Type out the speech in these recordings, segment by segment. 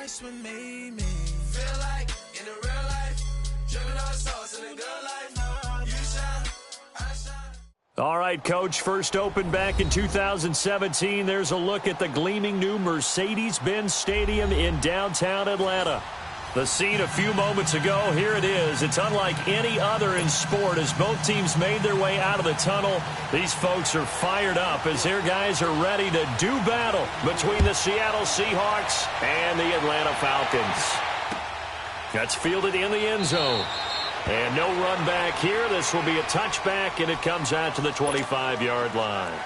That's what made me feel like in the real life, dripping on sauce in the good life. You shine, I shine. All right, Coach, first opened back in 2017. There's a look at the gleaming new Mercedes-Benz Stadium in downtown Atlanta. The scene a few moments ago, here it is. It's unlike any other in sport as both teams made their way out of the tunnel. These folks are fired up as their guys are ready to do battle between the Seattle Seahawks and the Atlanta Falcons. That's fielded in the end zone. And no run back here. This will be a touchback, and it comes out to the 25-yard line.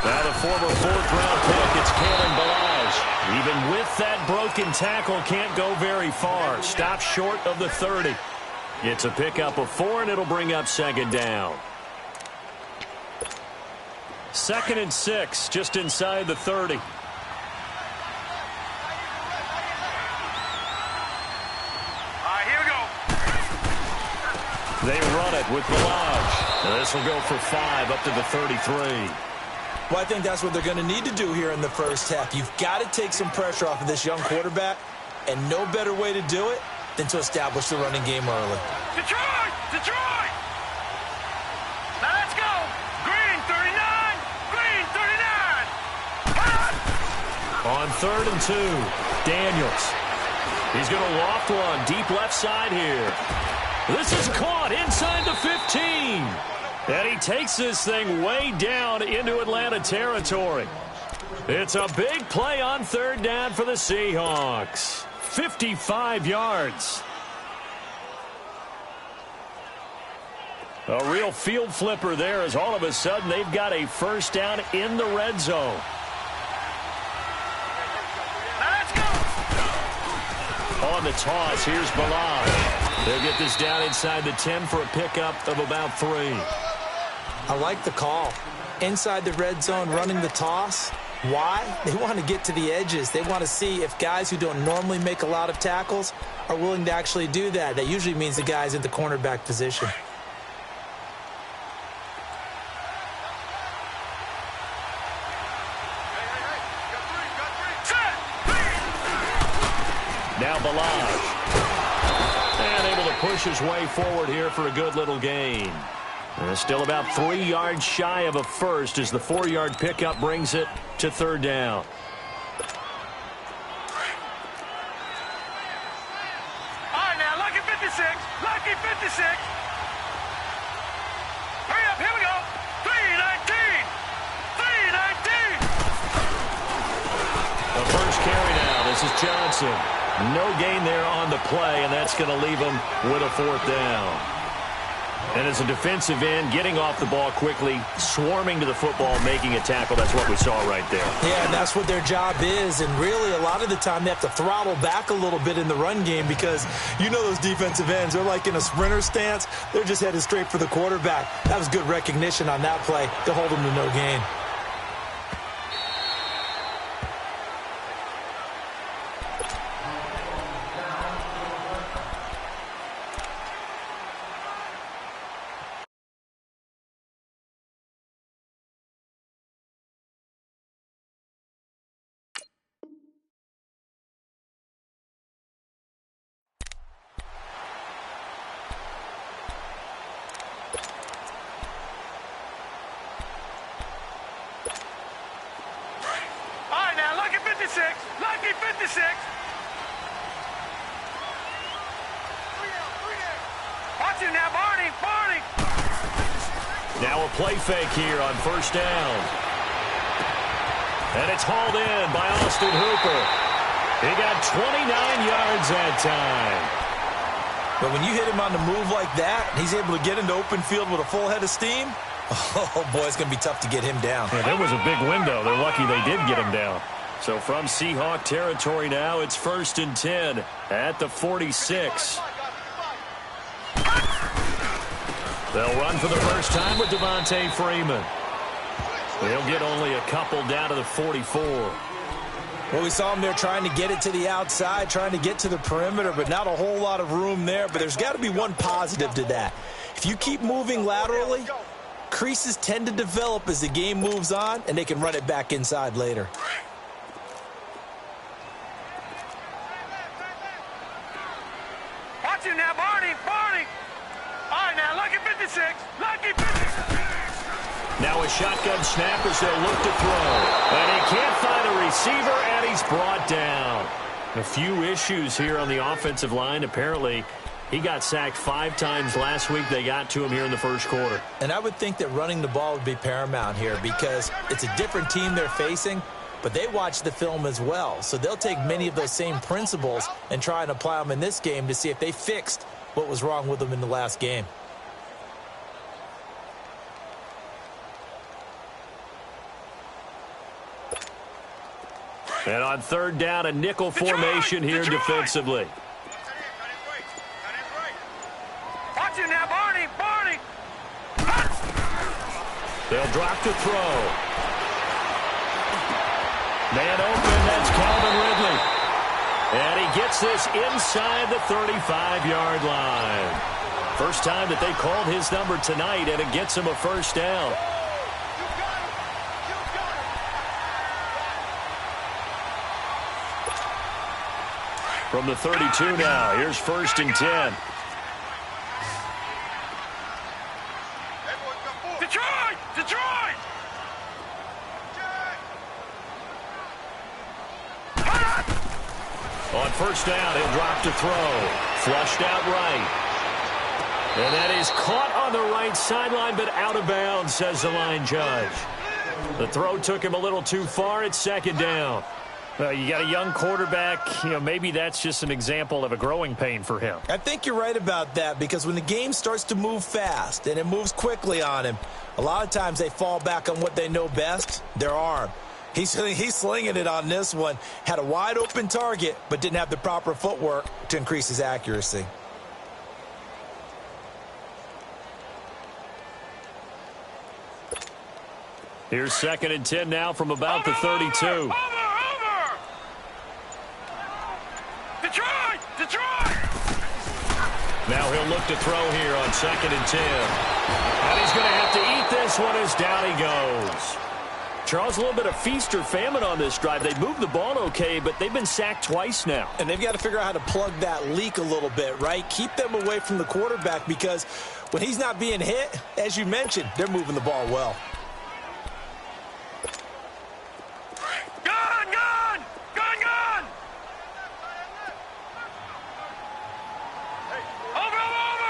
Now the former fourth-round pick, it's Kalen Balaj. Even with that broken tackle, can't go very far. Stops short of the 30. It's a pickup of 4, and it'll bring up second down. 2nd and 6, just inside the 30. Here we go. They run it with Balaj. This will go for 5 up to the 33. Well, I think that's what they're going to need to do here in the first half. You've got to take some pressure off of this young quarterback, and no better way to do it than to establish the running game early. Detroit! Detroit! Now let's go! Green 39! Green 39! On 3rd and 2, Daniels. He's going to loft one deep left side here. This is caught inside the 15. And he takes this thing way down into Atlanta territory. It's a big play on 3rd down for the Seahawks. 55 yards. A real field flipper there as all of a sudden they've got a first down in the red zone. Let's go! On the toss, here's Balaj. They'll get this down inside the 10 for a pickup of about 3. I like the call. Inside the red zone, running the toss. Why? They want to get to the edges. They want to see if guys who don't normally make a lot of tackles are willing to actually do that. That usually means the guy's in the cornerback position. Now Balaj. And able to push his way forward here for a good little gain. Still about 3 yards shy of a first as the 4-yard pickup brings it to 3rd down. All right, now, lucky 56. Lucky 56. Hurry up, here we go. 319. 319. The first carry now. This is Johnson. No gain there on the play, and that's going to leave him with a 4th down. And as a defensive end, getting off the ball quickly, swarming to the football, making a tackle, that's what we saw right there. Yeah, and that's what their job is. And really, a lot of the time, they have to throttle back a little bit in the run game because you know those defensive ends, they're like in a sprinter stance. They're just headed straight for the quarterback. That was good recognition on that play to hold them to no gain. Lucky 56. Watch him now, Barney. Barney. Now a play fake here on 1st down. And it's hauled in by Austin Hooper. He got 29 yards that time. But when you hit him on the move like that, he's able to get into open field with a full head of steam, oh, boy, it's going to be tough to get him down. Yeah, there was a big window. They're lucky they did get him down. So from Seahawk territory now, it's 1st and 10 at the 46. They'll run for the first time with Devontae Freeman. They'll get only a couple down to the 44. Well, we saw him there trying to get it to the outside, trying to get to the perimeter, but not a whole lot of room there. But there's got to be one positive to that. If you keep moving laterally, creases tend to develop as the game moves on, and they can run it back inside later. Watch him now, Barney. All right, now, lucky 56. Lucky 56. Now a shotgun snap as they'll look to throw. And he can't find a receiver, and he's brought down. A few issues here on the offensive line. Apparently, he got sacked 5 times last week. They got to him here in the first quarter. And I would think that running the ball would be paramount here because it's a different team they're facing, but they watch the film as well. So they'll take many of those same principles and try and apply them in this game to see if they fixed what was wrong with them in the last game. And on third down, a nickel formation here defensively. Watch him now, Barney. They'll drop to throw. Man open, that's Calvin Ridley. And he gets this inside the 35-yard line. First time that they called his number tonight, and it gets him a first down. From the 32 now, here's 1st and 10. Detroit! On first down, he'll drop to throw. Flushed out right. And that is caught on the right sideline, but out of bounds, says the line judge. The throw took him a little too far. It's 2nd down. Well, you got a young quarterback. Maybe that's just an example of a growing pain for him. I think you're right about that because when the game starts to move fast and it moves quickly on him, a lot of times they fall back on what they know best, their arm. He's slinging it on this one. Had a wide-open target, but didn't have the proper footwork to increase his accuracy. Here's 2nd and 10 now from about the 32. Over! Detroit! Now he'll look to throw here on 2nd and 10. And he's going to have to eat this one as down he goes. Charles, a little bit of feast or famine on this drive. They moved the ball okay, but they've been sacked twice now. And they've got to figure out how to plug that leak a little bit, right? Keep them away from the quarterback because when he's not being hit, as you mentioned, they're moving the ball well. Gun! Over!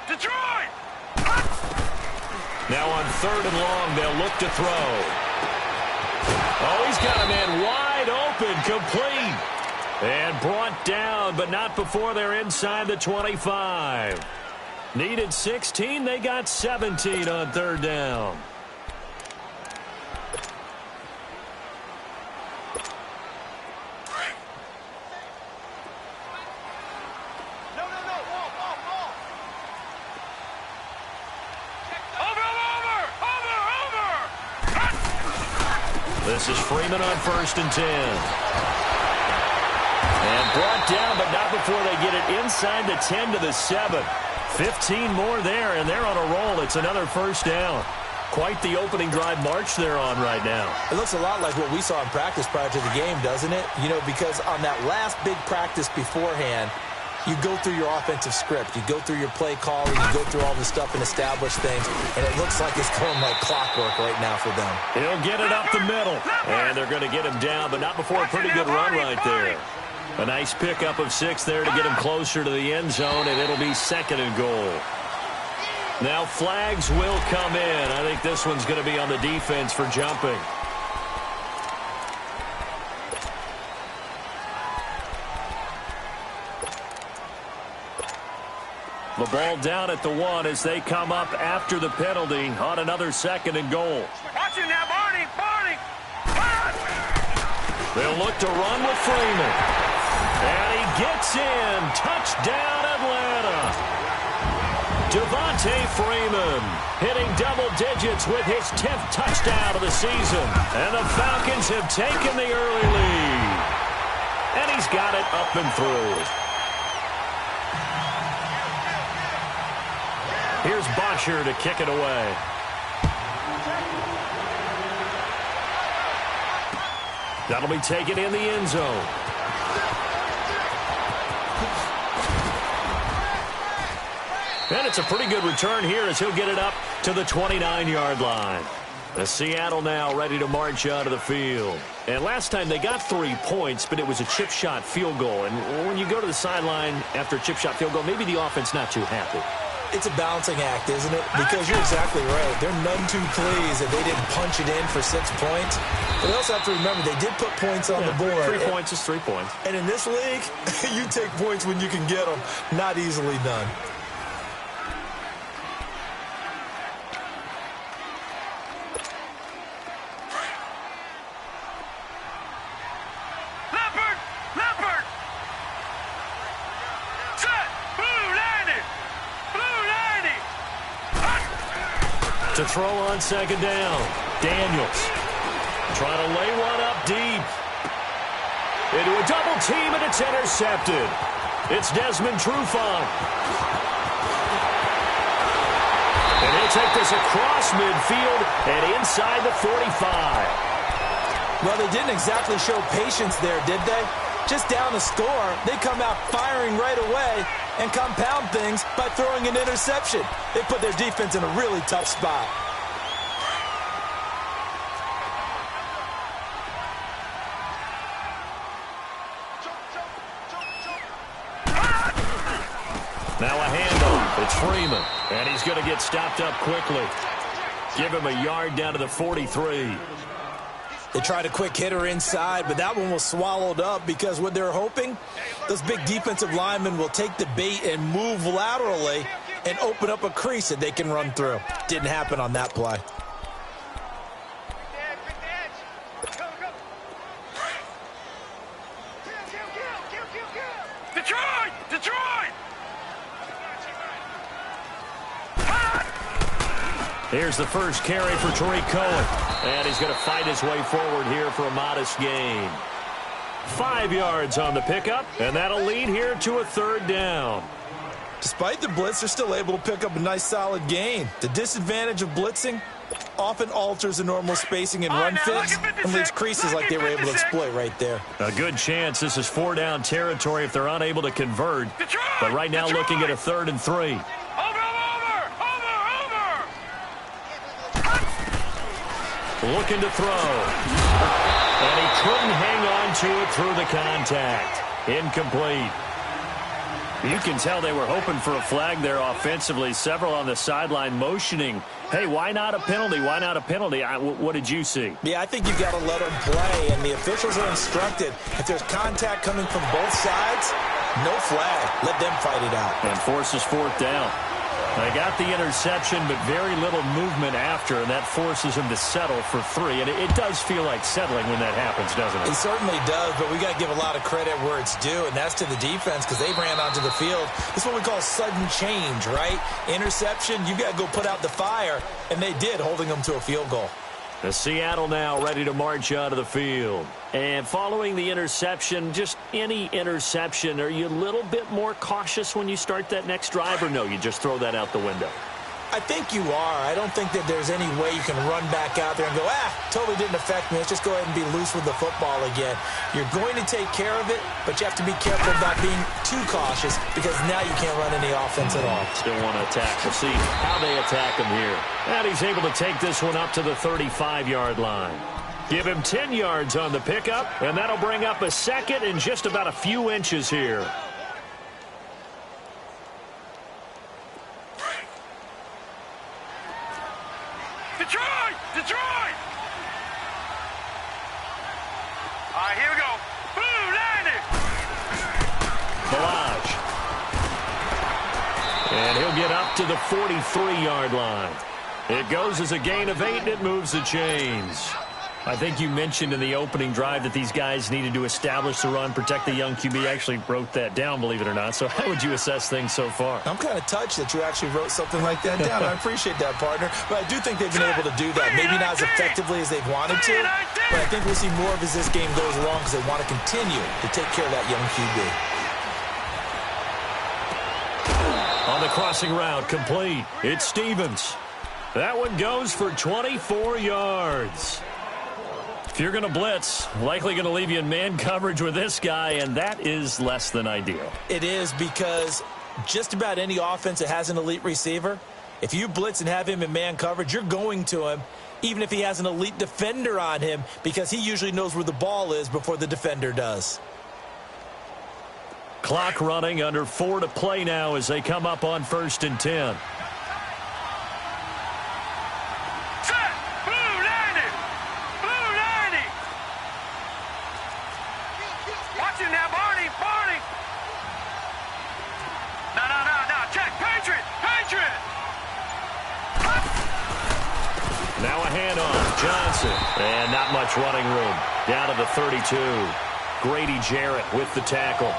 Detroit! Now on 3rd and long, they'll look to throw. Oh, he's got a man wide open, complete. And brought down, but not before they're inside the 25. Needed 16, they got 17 on 3rd down. This is Freeman on 1st and 10. And brought down, but not before they get it inside the 10 to the 7. 15 more there, and they're on a roll. It's another first down. Quite the opening drive march they're on right now. It looks a lot like what we saw in practice prior to the game, doesn't it? Because on that last big practice beforehand, you go through your offensive script. You go through your play calling. You go through all the stuff and establish things. And it looks like it's going like clockwork right now for them. He'll get it up the middle. And they're going to get him down, but not before a pretty good run right there. A nice pickup of 6 there to get him closer to the end zone, and it'll be 2nd and goal. Now flags will come in. I think this one's going to be on the defense for jumping. The ball down at the 1 as they come up after the penalty on another 2nd and goal. Watch it now, Barney! They'll look to run with Freeman. And he gets in. Touchdown, Atlanta. Devontae Freeman hitting double digits with his 10th touchdown of the season. And the Falcons have taken the early lead. And he's got it up and through. Here's Bosher to kick it away. That'll be taken in the end zone. And it's a pretty good return here as he'll get it up to the 29-yard line. The Seattle now ready to march out of the field. And last time they got 3 points, but it was a chip shot field goal. And when you go to the sideline after a chip shot field goal, maybe the offense not too happy. It's a balancing act, isn't it? Because you're exactly right. They're none too pleased that they didn't punch it in for 6 points. But they also have to remember they did put points on the board. 3 points is 3 points. And in this league, you take points when you can get them. Not easily done. To throw on second down. Daniels trying to lay one up deep. Into a double team, and it's intercepted. It's Desmond Trufant. And he'll take this across midfield and inside the 45. Well, they didn't exactly show patience there, did they? Just down the score, they come out firing right away and compound things by throwing an interception. They put their defense in a really tough spot. Now a handoff. It's Freeman. And he's going to get stopped up quickly. Give him a yard down to the 43. They tried a quick hitter inside, but that one was swallowed up because what they're hoping, those big defensive linemen will take the bait and move laterally and open up a crease that they can run through. Didn't happen on that play. Detroit! Detroit! Here's the first carry for Tariq Cohen. And he's going to fight his way forward here for a modest gain. 5 yards on the pickup, and that'll lead here to a third down. Despite the blitz, they're still able to pick up a nice solid gain. The disadvantage of blitzing often alters the normal spacing and run fits and leaves creases like they were able to exploit right there. A good chance this is 4-down territory if they're unable to convert. But right now looking at a 3rd and 3. Looking to throw. And he couldn't hang on to it through the contact. Incomplete. You can tell they were hoping for a flag there offensively. Several on the sideline motioning. Hey, why not a penalty? Why not a penalty? What did you see? Yeah, I think you've got to let them play, and the officials are instructed. If there's contact coming from both sides, no flag. Let them fight it out. And forces 4th down. They got the interception, but very little movement after, and that forces him to settle for 3. And it does feel like settling when that happens, doesn't it? It certainly does, but we got to give a lot of credit where it's due, and that's to the defense because they ran onto the field. This is what we call sudden change, right? Interception, you got to go put out the fire, and they did, holding them to a field goal. The Seattle now ready to march out of the field. And following the interception, just any interception, are you a little bit more cautious when you start that next drive, or no, you just throw that out the window? I think you are. I don't think that there's any way you can run back out there and go, totally didn't affect me. Let's just go ahead and be loose with the football again. You're going to take care of it, but you have to be careful about being too cautious because now you can't run any offense at all. Still want to attack. We'll see how they attack him here. And he's able to take this one up to the 35-yard line. Give him 10 yards on the pickup, and that'll bring up a second and just about a few inches here. Detroit! Detroit! All right, here we go. Blue, 90! Balaj. And he'll get up to the 43-yard line. It goes as a gain of 8, and it moves the chains. I think you mentioned in the opening drive that these guys needed to establish the run, protect the young QB. I actually wrote that down, believe it or not. So how would you assess things so far? I'm kind of touched that you actually wrote something like that down. I appreciate that, partner. But I do think they've been able to do that. Maybe not as effectively as they've wanted to, but I think we'll see more of as this game goes along because they want to continue to take care of that young QB. On the crossing route, complete. It's Stevens. That one goes for 24 yards. If you're going to blitz, likely going to leave you in man coverage with this guy, and that is less than ideal. It is, because just about any offense that has an elite receiver, if you blitz and have him in man coverage, you're going to him, even if he has an elite defender on him, because he usually knows where the ball is before the defender does. Clock running, under 4 to play now as they come up on 1st and 10. Now a handoff, Johnson, and not much running room. Down to the 32. Grady Jarrett with the tackle.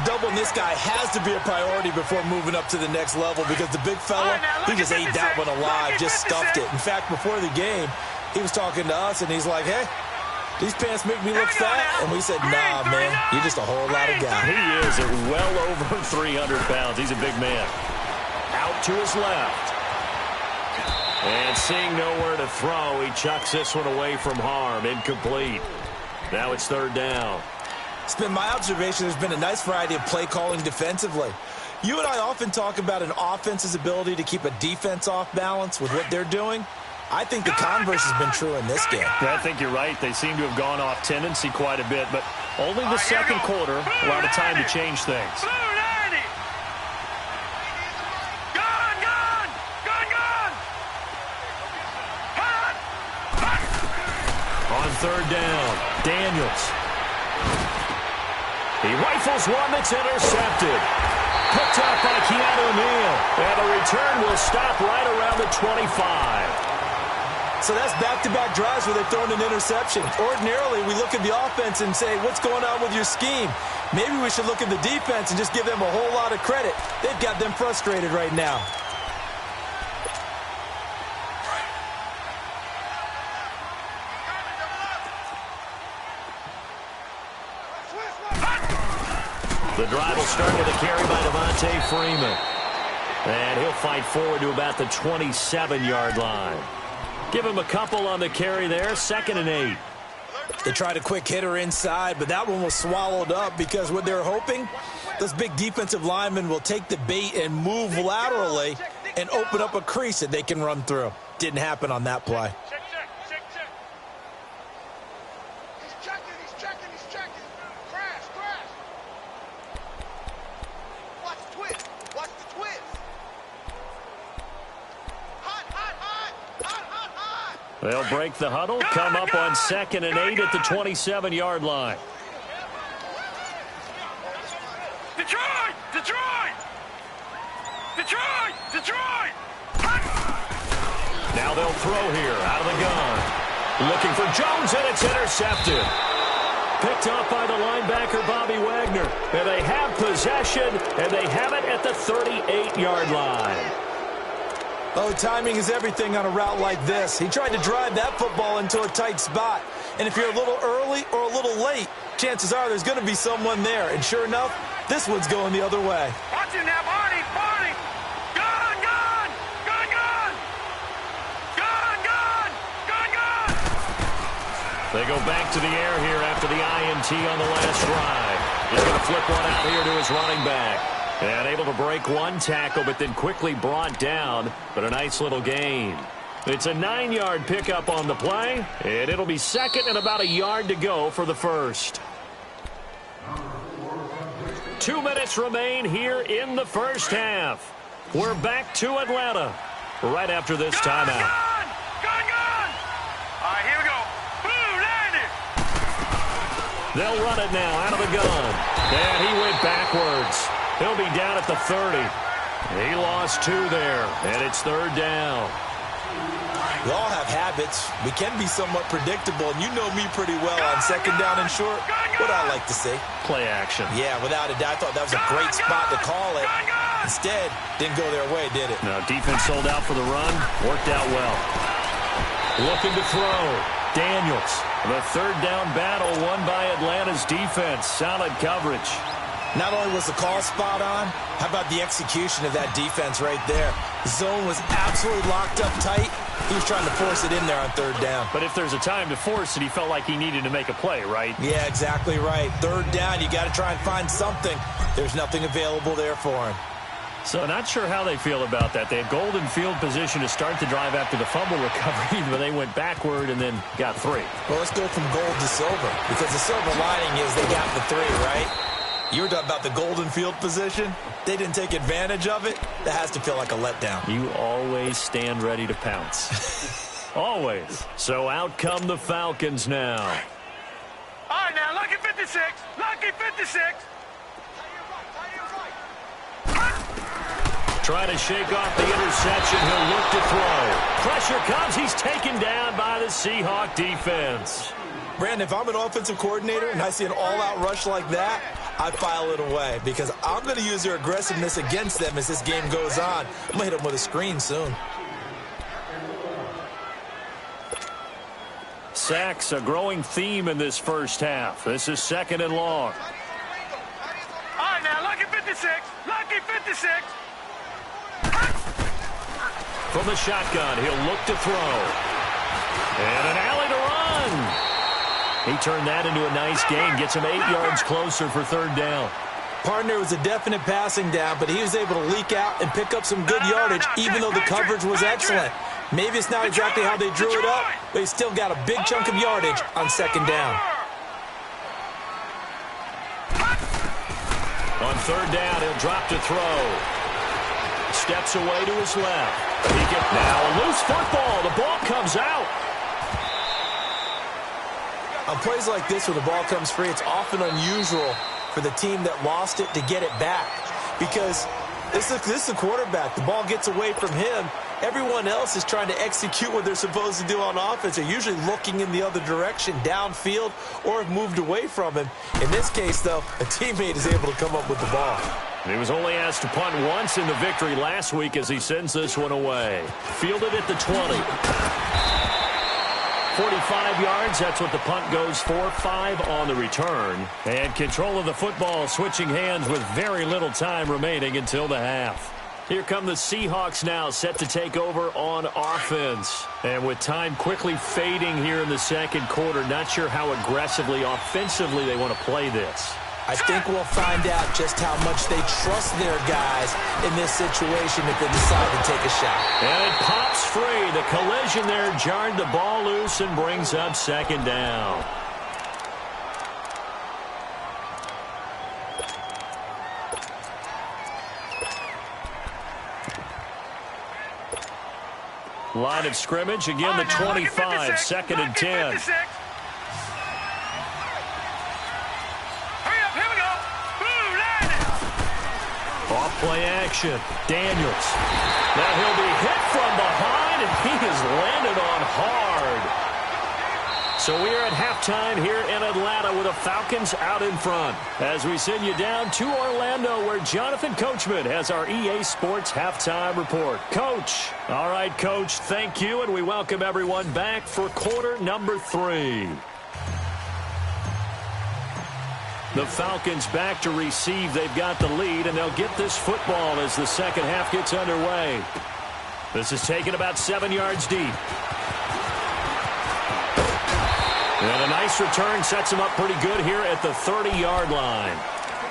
Doubling this guy has to be a priority before moving up to the next level, because the big fella, he just ate that one alive, just stuffed it. In fact, before the game, he was talking to us, and he's like, hey, these pants make me look fat. And we said, nah, man, you're just a whole lot of guy. He is at well over 300 pounds. He's a big man. Out to his left. And seeing nowhere to throw, he chucks this one away from harm. Incomplete. Now it's 3rd down. It's been my observation there's been a nice variety of play calling defensively. You and I often talk about an offense's ability to keep a defense off balance with what they're doing. I think the converse has been true in this game. Yeah, I think you're right. They seem to have gone off tendency quite a bit, but only the second quarter, a lot of time to change things. On 3rd down, Daniels. He rifles one that's intercepted. Picked up by Keanu Neal. And the return will stop right around the 25. So that's back-to-back drives where they've thrown an interception. Ordinarily, we look at the offense and say, what's going on with your scheme? Maybe we should look at the defense and just give them a whole lot of credit. They've got them frustrated right now. The drive will start with a carry by Devontae Freeman. And he'll fight forward to about the 27-yard line. Give him a couple on the carry there. 2nd and 8. They tried a quick hitter inside, but that one was swallowed up because what they're hoping, those big defensive linemen will take the bait and move laterally and open up a crease that they can run through. Didn't happen on that play. They'll break the huddle, come up on 2nd and 8 at the 27-yard line. Detroit! Detroit! Detroit! Detroit! Now they'll throw here out of the gun. Looking for Jones, and it's intercepted. Picked up by the linebacker, Bobby Wagner. And they have possession, and they have it at the 38-yard line. Oh, timing is everything on a route like this. He tried to drive that football into a tight spot. And if you're a little early or a little late, chances are there's going to be someone there. And sure enough, this one's going the other way. Watch him now, Barney! Barney! Gun! Gun! Gun! Gun! Gun! Gun! Gun! Gun! They go back to the air here after the INT on the last drive. He's going to flip one out here to his running back. And able to break one tackle, but then quickly brought down. But a nice little gain. It's a 9-yard pickup on the play, and it'll be 2nd and about a yard to go for the first. 2 minutes remain here in the first half. We're back to Atlanta right after this timeout. Gun! Gun! Gun! All right, here we go. Boom! Landed! They'll run it now out of the gun. And he went backwards. He'll be down at the 30. He lost 2 there, and it's 3rd down. We all have habits we can be somewhat predictable, and you know me pretty well on second down and short. What I like to see. Play action. Yeah, without a doubt. I thought that was a great spot to call it. Instead, didn't go their way, did it? Now, defense sold out for the run. Worked out well. Looking to throw. Daniels. The third down battle won by Atlanta's defense. Solid coverage. Not only was the call spot on, how about the execution of that defense right there? The zone was absolutely locked up tight. He was trying to force it in there on third down. But if there's a time to force it, he felt like he needed to make a play, right? Yeah, exactly right. Third down, you got to try and find something. There's nothing available there for him. So not sure how they feel about that. They had golden field position to start the drive after the fumble recovery, but they went backward and then got 3. Well, let's go from gold to silver, because the silver lining is they got the 3, right? You were talking about the golden field position. They didn't take advantage of it. That has to feel like a letdown. You always stand ready to pounce. Always. So out come the Falcons now. All right, now, lucky 56. Lucky 56. Trying to shake off the interception. He'll look to throw. Pressure comes. He's taken down by the Seahawk defense. Brandon, if I'm an offensive coordinator and I see an all-out rush like that, I file it away because I'm going to use their aggressiveness against them as this game goes on. I'm going to hit them with a screen soon. Sacks, a growing theme in this first half. This is second and long. All right, now, lucky 56. Lucky 56. From the shotgun, he'll look to throw. And an alley to run. He turned that into a nice gain, gets him 8 yards closer for third down. Partner was a definite passing down, but he was able to leak out and pick up some good yardage, even though the coverage was excellent. Maybe it's not exactly how they drew it up, but he still got a big chunk of yardage on second down. On third down, he'll drop to throw. Steps away to his left. He gets now a loose football. The ball comes out. On plays like this where the ball comes free, it's often unusual for the team that lost it to get it back because this is a quarterback. The ball gets away from him. Everyone else is trying to execute what they're supposed to do on offense. They're usually looking in the other direction, downfield, or have moved away from him. In this case, though, a teammate is able to come up with the ball. He was only asked to punt once in the victory last week as he sends this one away. Fielded at the 20. 45 yards, that's what the punt goes for. 5 on the return. And control of the football switching hands with very little time remaining until the half. Here come the Seahawks now, set to take over on offense. And with time quickly fading here in the second quarter, not sure how aggressively, offensively they want to play this. I think we'll find out just how much they trust their guys in this situation if they decide to take a shot. And it pops free. The collision there jarred the ball loose and brings up second down. Line of scrimmage, again the 25, second and 10. Off-play action. Daniels. Now he'll be hit from behind, and he has landed on hard. So we are at halftime here in Atlanta with the Falcons out in front. As we send you down to Orlando where Jonathan Coachman has our EA Sports halftime report. Coach. All right, Coach, thank you, and we welcome everyone back for quarter number 3. The Falcons back to receive. They've got the lead, and they'll get this football as the second half gets underway. This is taken about 7 yards deep. And a nice return sets them up pretty good here at the 30-yard line.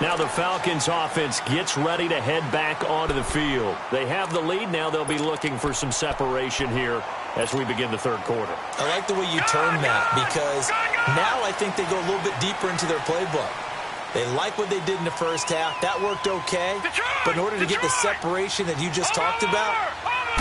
Now the Falcons offense gets ready to head back onto the field. They have the lead. Now they'll be looking for some separation here as we begin the third quarter. I like the way you turn that because now I think they go a little bit deeper into their playbook. They like what they did in the first half. That worked okay. But in order to get the separation that you just talked about,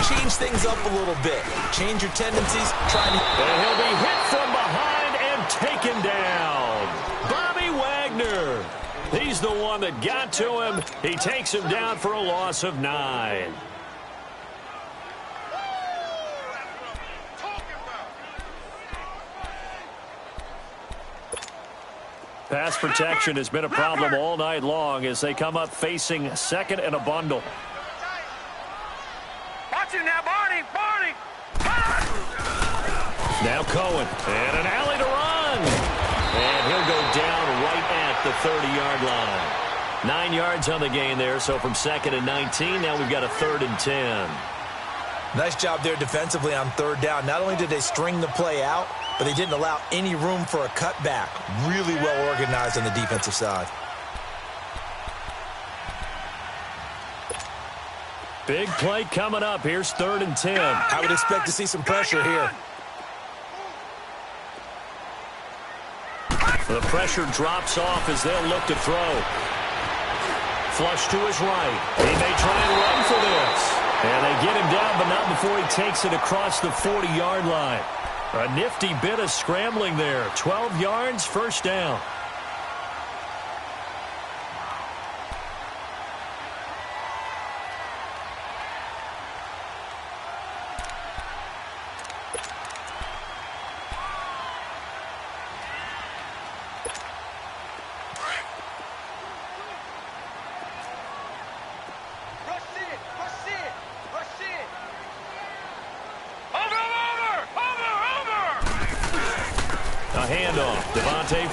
change things up a little bit. Change your tendencies. Try to... And he'll be hit from behind and taken down. Bobby Wagner. He's the one that got to him. He takes him down for a loss of 9. Pass protection has been a problem all night long as they come up facing second and a bundle. Watch it now, Barney. Barney. Now Cohen. And an alley to run. And he'll go down right at the 30-yard line. 9 yards on the gain there, so from second and 19, now we've got a 3rd and 10. Nice job there defensively on 3rd down. Not only did they string the play out, but they didn't allow any room for a cutback. Really well organized on the defensive side. Big play coming up. Here's 3rd and 10. I would expect to see some pressure here. The pressure drops off as they'll look to throw. Flush to his right. He may try and run for this. And they get him down, but not before he takes it across the 40-yard line. A nifty bit of scrambling there. 12 yards, 1st down.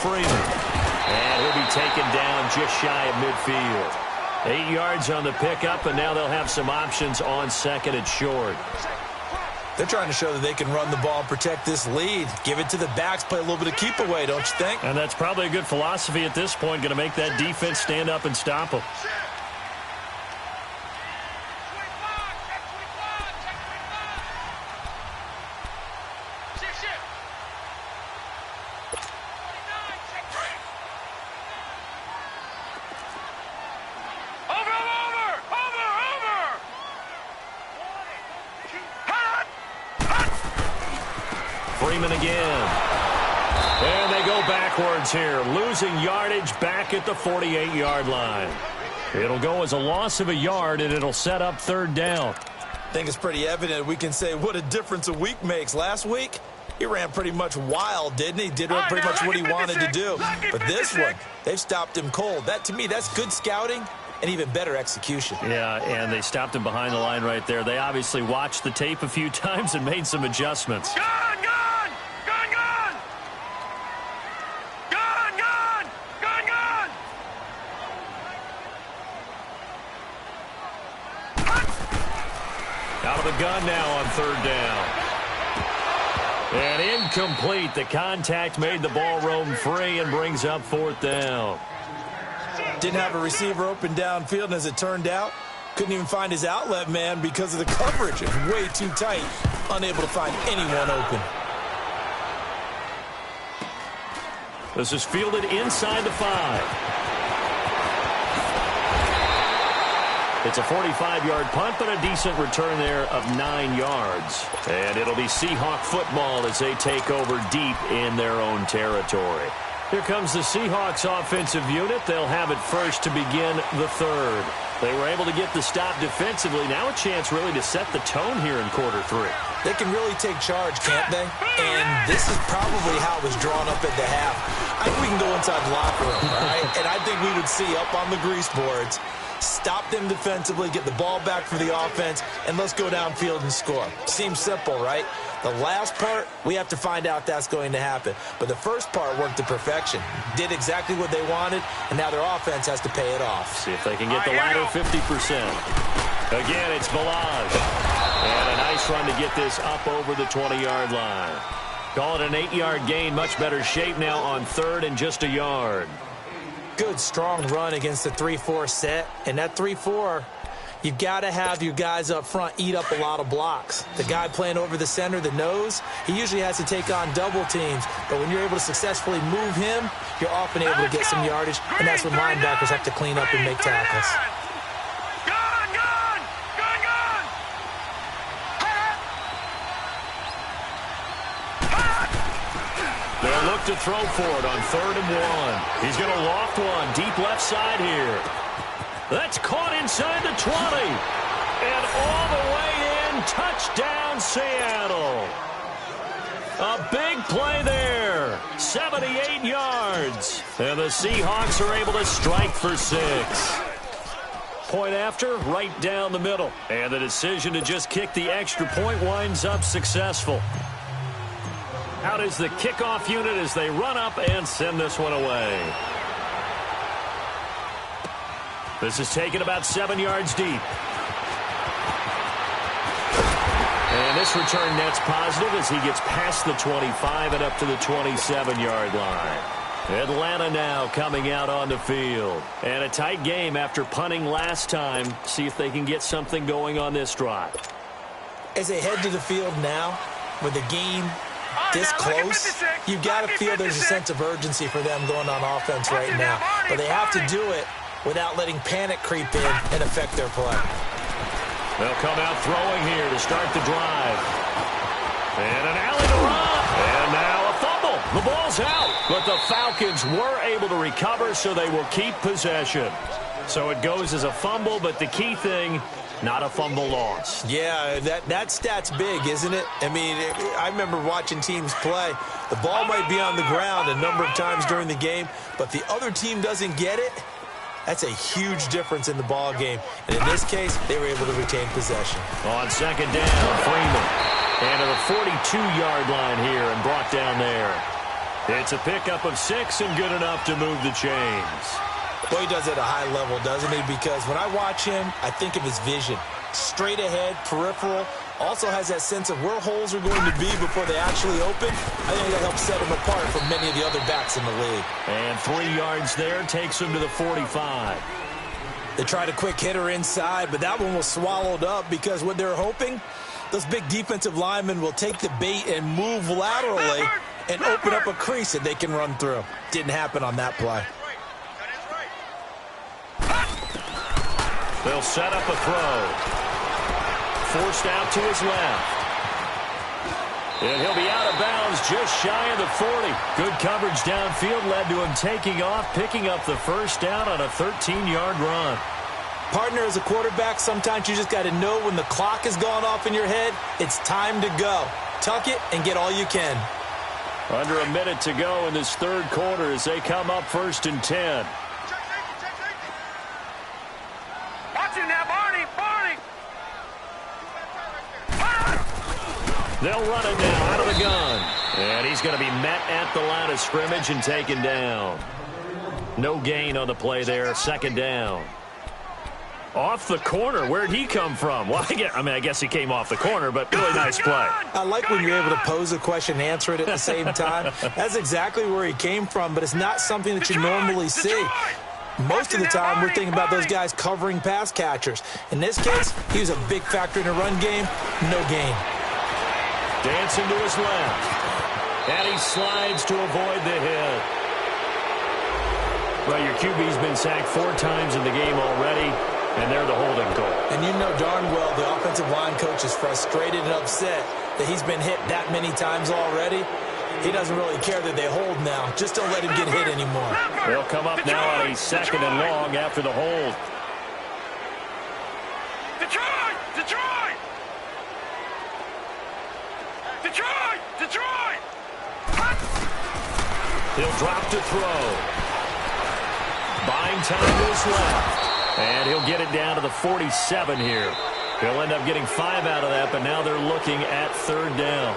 And he'll be taken down just shy of midfield. 8 yards on the pickup, and now they'll have some options on 2nd and short. They're trying to show that they can run the ball and protect this lead. Give it to the backs, play a little bit of keep away, don't you think? And that's probably a good philosophy at this point, going to make that defense stand up and stop them. Again. And they go backwards here, losing yardage back at the 48-yard line. It'll go as a loss of a yard, and it'll set up 3rd down. I think it's pretty evident we can say what a difference a week makes. Last week, he ran pretty much wild, didn't he? Did pretty much what he wanted to do. But this one, they've stopped him cold. That, to me, that's good scouting and even better execution. Yeah, and they stopped him behind the line right there. They obviously watched the tape a few times and made some adjustments. Out of the gun now on 3rd down. And incomplete. The contact made the ball roam free and brings up 4th down. Didn't have a receiver open downfield, and as it turned out, couldn't even find his outlet man because of the coverage. It was way too tight. Unable to find anyone open. This is fielded inside the 5. It's a 45-yard punt, but a decent return there of 9 yards. And it'll be Seahawk football as they take over deep in their own territory. Here comes the Seahawks offensive unit. They'll have it first to begin the 3rd. They were able to get the stop defensively. Now a chance really to set the tone here in quarter 3. They can really take charge, can't they? And this is probably how it was drawn up at the half. I think we can go inside the locker room, all right? And I think we would see up on the grease boards, stop them defensively, get the ball back for the offense, and let's go downfield and score. Seems simple, right? The last part, we have to find out that's going to happen. But the first part worked to perfection. Did exactly what they wanted, and now their offense has to pay it off. See if they can get the latter 50%. Again, it's Balaj. And a nice run to get this up over the 20-yard line. Call it an 8-yard gain. Much better shape now on 3rd and just a yard. Good, strong run against the 3-4 set. And that 3-4, you've got to have your guys up front eat up a lot of blocks. The guy playing over the center, the nose, he usually has to take on double teams. But when you're able to successfully move him, you're often able to get some yardage. And that's when linebackers have to clean up and make tackles. They'll look to throw for it on 3rd and 1. He's going to loft one deep left side here. That's caught inside the 20. And all the way in, touchdown Seattle. A big play there. 78 yards. And the Seahawks are able to strike for 6. Point after, right down the middle. And the decision to just kick the extra point winds up successful. Out is the kickoff unit as they run up and send this one away. This is taken about 7 yards deep. And this return net's positive as he gets past the 25 and up to the 27-yard line. Atlanta now coming out on the field. And a tight game after punting last time. See if they can get something going on this drive. As they head to the field now, with the game this close, you've got to feel there's a sense of urgency for them going on offense right now. But they have to do it without letting panic creep in and affect their play. They'll come out throwing here to start the drive. And an alley to run. And now a fumble. The ball's out. But the Falcons were able to recover, so they will keep possession. So it goes as a fumble, but the key thing, not a fumble loss. Yeah, that stat's big, isn't it? I mean, I remember watching teams play. The ball might be on the ground a number of times during the game, but the other team doesn't get it. That's a huge difference in the ball game. And in this case, they were able to retain possession. On second down, Freeman. And to the 42-yard line here and brought down there. It's a pickup of 6 and good enough to move the chains. Well, he does it at a high level, doesn't he? Because when I watch him, I think of his vision. Straight ahead, peripheral. Also has that sense of where holes are going to be before they actually open. I think that helps set him apart from many of the other backs in the league. And 3 yards there takes him to the 45. They tried a quick hitter inside, but that one was swallowed up because what they're hoping, those big defensive linemen will take the bait and move laterally and open up a crease that they can run through. Didn't happen on that play. They'll set up a throw. Forced out to his left. And he'll be out of bounds just shy of the 40. Good coverage downfield led to him taking off, picking up the first down on a 13-yard run. Partner, as a quarterback, sometimes you just got to know when the clock has gone off in your head, it's time to go. Tuck it and get all you can. Under a minute to go in this third quarter as they come up 1st and 10. Watch him now, Barney! They'll run it now out of the gun. And he's going to be met at the line of scrimmage and taken down. No gain on the play there. 2nd down. Off the corner. Where'd he come from? Well, I guess he came off the corner, but really nice play. I like when you're able to pose a question and answer it at the same time. That's exactly where he came from, but it's not something that you normally see. Most of the time, we're thinking about those guys covering pass catchers. In this case, he was a big factor in the run game. No gain. Dancing to his left. And he slides to avoid the hit. Well, your QB's been sacked 4 times in the game already, and they're the holding call. And you know darn well the offensive line coach is frustrated and upset that he's been hit that many times already. He doesn't really care that they hold now. Just don't let him get hit anymore. They'll come up now on a 2nd and long after the hold. Detroit! Detroit! Detroit! Detroit! He'll drop to throw. Buying time to his left. And he'll get it down to the 47 here. He'll end up getting 5 out of that, but now they're looking at 3rd down.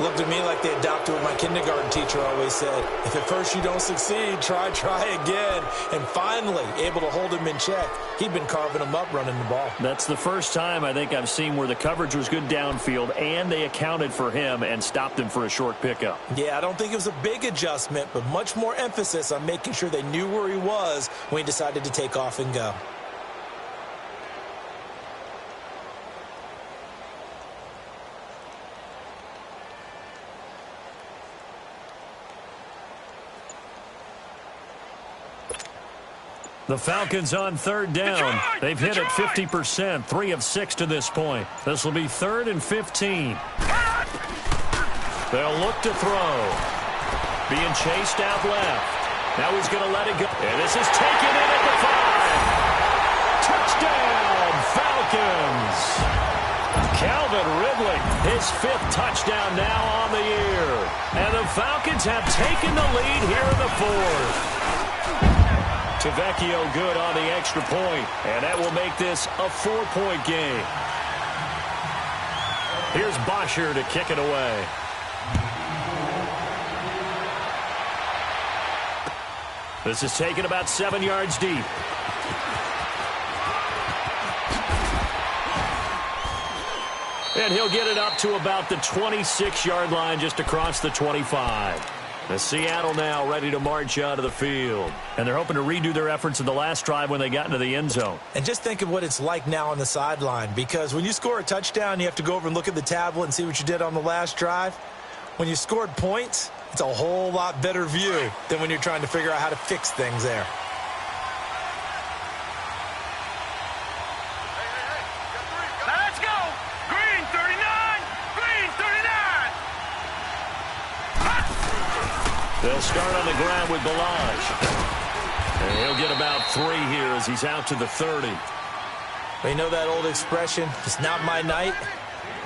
Looked to me like they adopted what my kindergarten teacher always said. If at first you don't succeed, try again. And finally, able to hold him in check. He'd been carving him up running the ball. That's the first time I think I've seen where the coverage was good downfield and they accounted for him and stopped him for a short pickup. Yeah, I don't think it was a big adjustment, but much more emphasis on making sure they knew where he was when he decided to take off and go. The Falcons on 3rd down. They've hit it 50%, 3 of 6 to this point. This will be 3rd and 15. They'll look to throw. Being chased out left. Now he's going to let it go. And this is taken in at the 5. Touchdown, Falcons. Calvin Ridley, his 5th touchdown now on the year. And the Falcons have taken the lead here in the fourth. Tavecchio good on the extra point, and that will make this a 4-point game. Here's Bosher to kick it away. This is taken about 7 yards deep. And he'll get it up to about the 26-yard line just across the 25. The Seattle now ready to march out of the field. And they're hoping to redo their efforts in the last drive when they got into the end zone. And just think of what it's like now on the sideline, because when you score a touchdown, you have to go over and look at the tablet and see what you did on the last drive. When you scored points, it's a whole lot better view than when you're trying to figure out how to fix things there. Let's go! Green 39! Green 39! They'll start on the ground with Balaj. And he'll get about 3 here as he's out to the 30. Well, you know that old expression, it's not my night?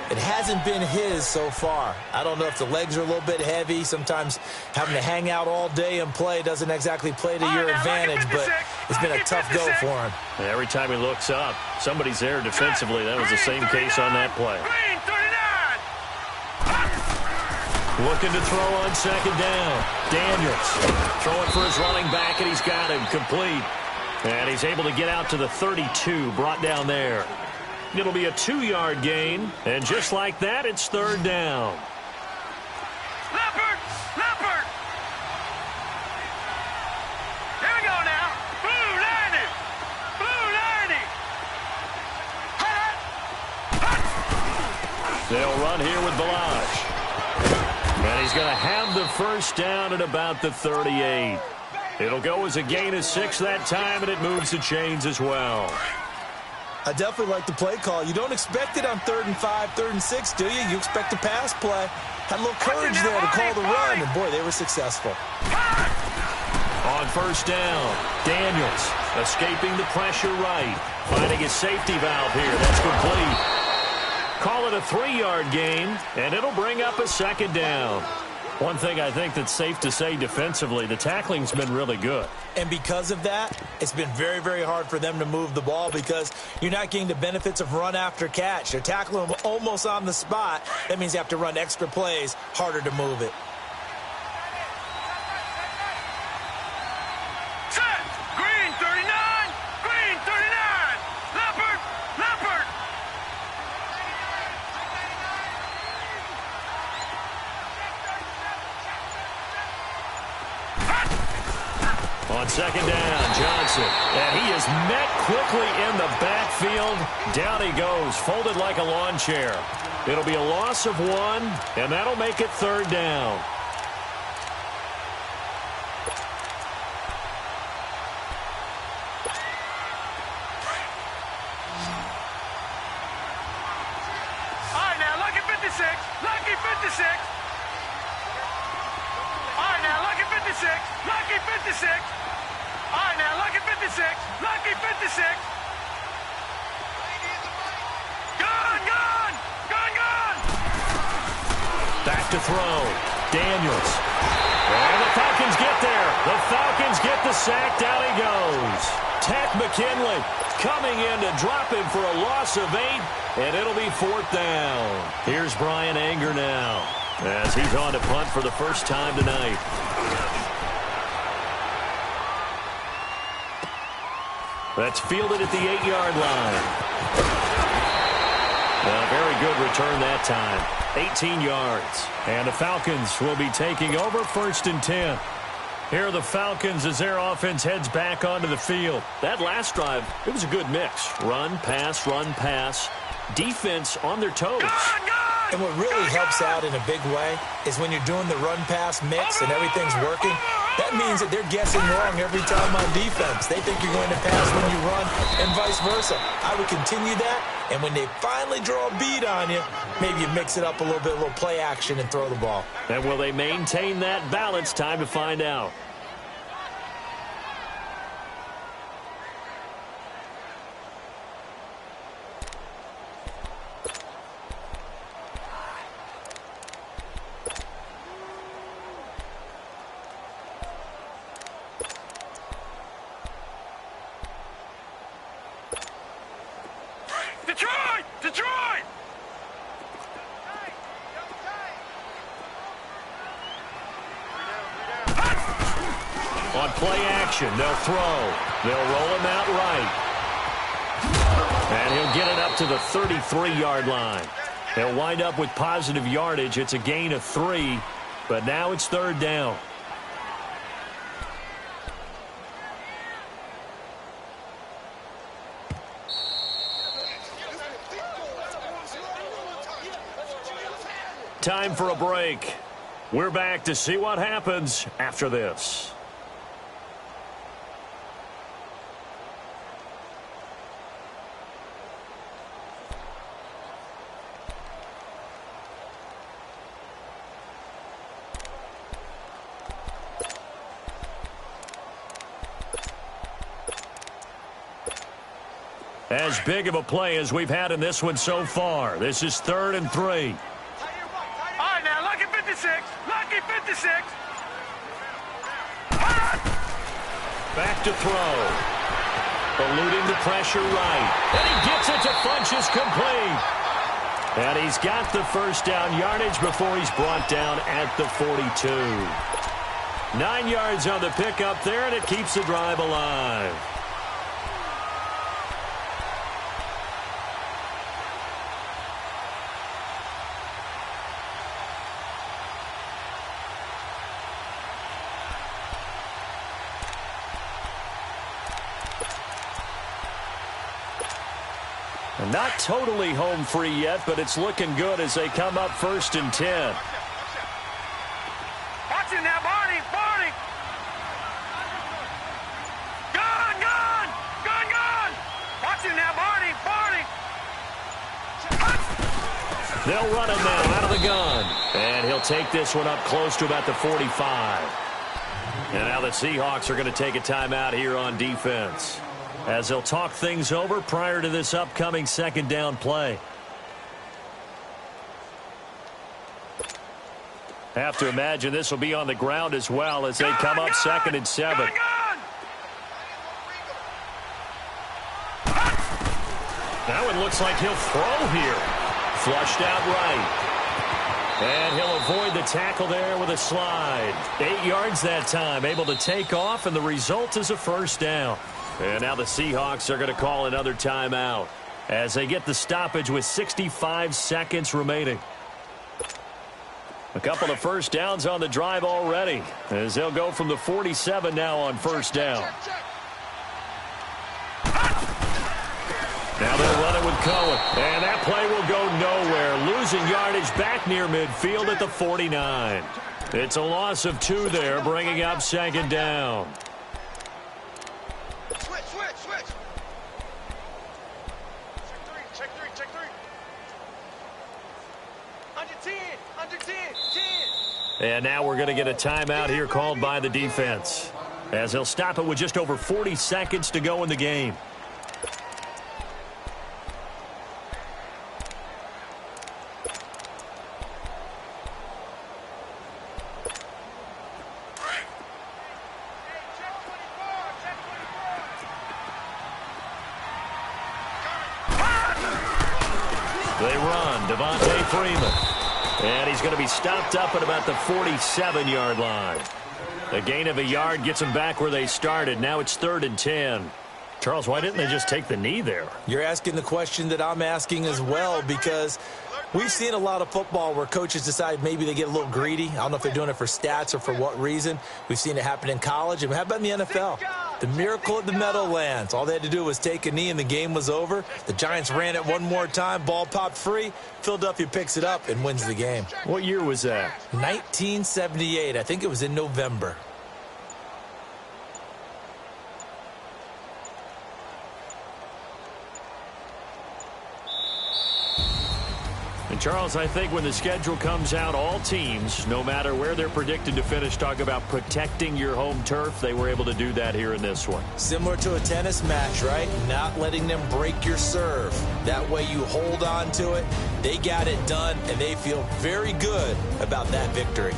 It hasn't been his so far. I don't know if the legs are a little bit heavy. Sometimes having to hang out all day and play doesn't exactly play to your advantage, but it's been a tough go for him. And every time he looks up, somebody's there defensively. That was the same case on that play. Green 39! Looking to throw on second down. Daniels throwing for his running back, and he's got him complete. And he's able to get out to the 32, brought down there. It'll be a 2-yard gain, and just like that, it's third down. Leopard! Leopard! Here we go now. Blue 90! Blue 90! They'll run here with Balaj. And he's going to have the first down at about the 38. It'll go as a gain of 6 that time, and it moves the chains as well. I definitely like the play call. You don't expect it on 3rd and 5, 3rd and 6, do you? You expect a pass play. Had a little courage there to call the run, and boy, they were successful. On first down, Daniels escaping the pressure right. Finding his safety valve here. That's complete. Call it a 3-yard gain, and it'll bring up a second down. One thing I think that's safe to say defensively, the tackling's been really good. And because of that, it's been very, very hard for them to move the ball because you're not getting the benefits of run after catch. They're tackling them almost on the spot. That means you have to run extra plays, harder to move it. Set! Green 39! Green 39! Leopard! Leopard! On second down, Johnson. And he is met quickly in the backfield. Down he goes, folded like a lawn chair. It'll be a loss of 1, and that'll make it third down. All right, now, lucky 56. Lucky 56. All right, now, lucky 56. Lucky 56. All right, now, lucky 56. Lucky 56. Gun, gun! Gun, gun! Back to throw. Daniels. And the Falcons get there. The Falcons get the sack. Down he goes. Ted McKinley coming in to drop him for a loss of 8, and it'll be 4th down. Here's Brian Anger now as he's on to punt for the first time tonight. That's fielded at the 8-yard line. A very good return that time. 18 yards. And the Falcons will be taking over 1st and 10. Here are the Falcons as their offense heads back onto the field. That last drive, it was a good mix. Run, pass, run, pass. Defense on their toes. And what really helps out in a big way is when you're doing the run-pass mix and everything's working, that means that they're guessing wrong every time on defense. They think you're going to pass when you run and vice versa. I would continue that, and when they finally draw a bead on you, maybe you mix it up a little bit, a little play action, and throw the ball. And will they maintain that balance? Time to find out. On play action, they'll throw. They'll roll him out right. And he'll get it up to the 33-yard line. They'll wind up with positive yardage. It's a gain of 3, but now it's third down. Time for a break. We're back to see what happens after this. As big of a play as we've had in this one so far. This is 3rd and 3. All right, now, lucky 56. Lucky 56. Back to throw. Eluding the pressure right. And he gets it to Funchess complete. And he's got the first down yardage before he's brought down at the 42. 9 yards on the pickup there, and it keeps the drive alive. Not totally home free yet, but it's looking good as they come up 1st and 10. Watch it now, Barney. Barney. Gun, gun. Gun, gun. Watch it now, Barney. Barney. They'll run him now out of the gun. And he'll take this one up close to about the 45. And now the Seahawks are going to take a timeout here on defense, as they'll talk things over prior to this upcoming 2nd down play. Have to imagine this will be on the ground as well as they come up 2nd and 7. That one looks like he'll throw here. Flushed out right. And he'll avoid the tackle there with a slide. 8 yards that time, able to take off, and the result is a first down. And now the Seahawks are going to call another timeout as they get the stoppage with 65 seconds remaining. A couple of first downs on the drive already, as they'll go from the 47 now on first down. Now they'll run it with Cohen, and that play will go nowhere, losing yardage back near midfield at the 49. It's a loss of 2 there, bringing up 2nd down. And now we're going to get a timeout here called by the defense, as they'll stop it with just over 40 seconds to go in the game. They run, Devontae Freeman. And he's going to be stopped up at about the 47-yard line. A gain of a yard gets them back where they started. Now it's 3rd and 10. Charles, why didn't they just take the knee there? You're asking the question that I'm asking as well, because we've seen a lot of football where coaches decide maybe they get a little greedy. I don't know if they're doing it for stats or for what reason. We've seen it happen in college, and how about in the NFL? The miracle at the Meadowlands. All they had to do was take a knee, and the game was over. The Giants ran it one more time. Ball popped free. Philadelphia picks it up and wins the game. What year was that? 1978. I think it was in November. And Charles, I think when the schedule comes out, all teams, no matter where they're predicted to finish, talk about protecting your home turf. They were able to do that here in this one. Similar to a tennis match, right? Not letting them break your serve. That way you hold on to it. They got it done, and they feel very good about that victory.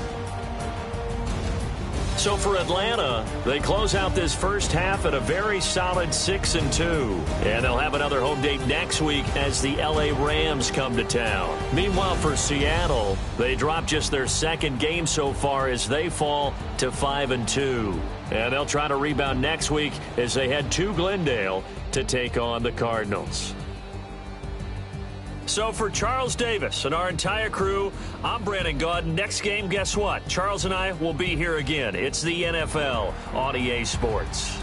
So for Atlanta, they close out this first half at a very solid 6-2. And they'll have another home date next week as the LA Rams come to town. Meanwhile, for Seattle, they drop just their second game so far as they fall to 5-2. And they'll try to rebound next week as they head to Glendale to take on the Cardinals. So for Charles Davis and our entire crew, I'm Brandon Gaudin. Next game, guess what? Charles and I will be here again. It's the NFL on EA Sports.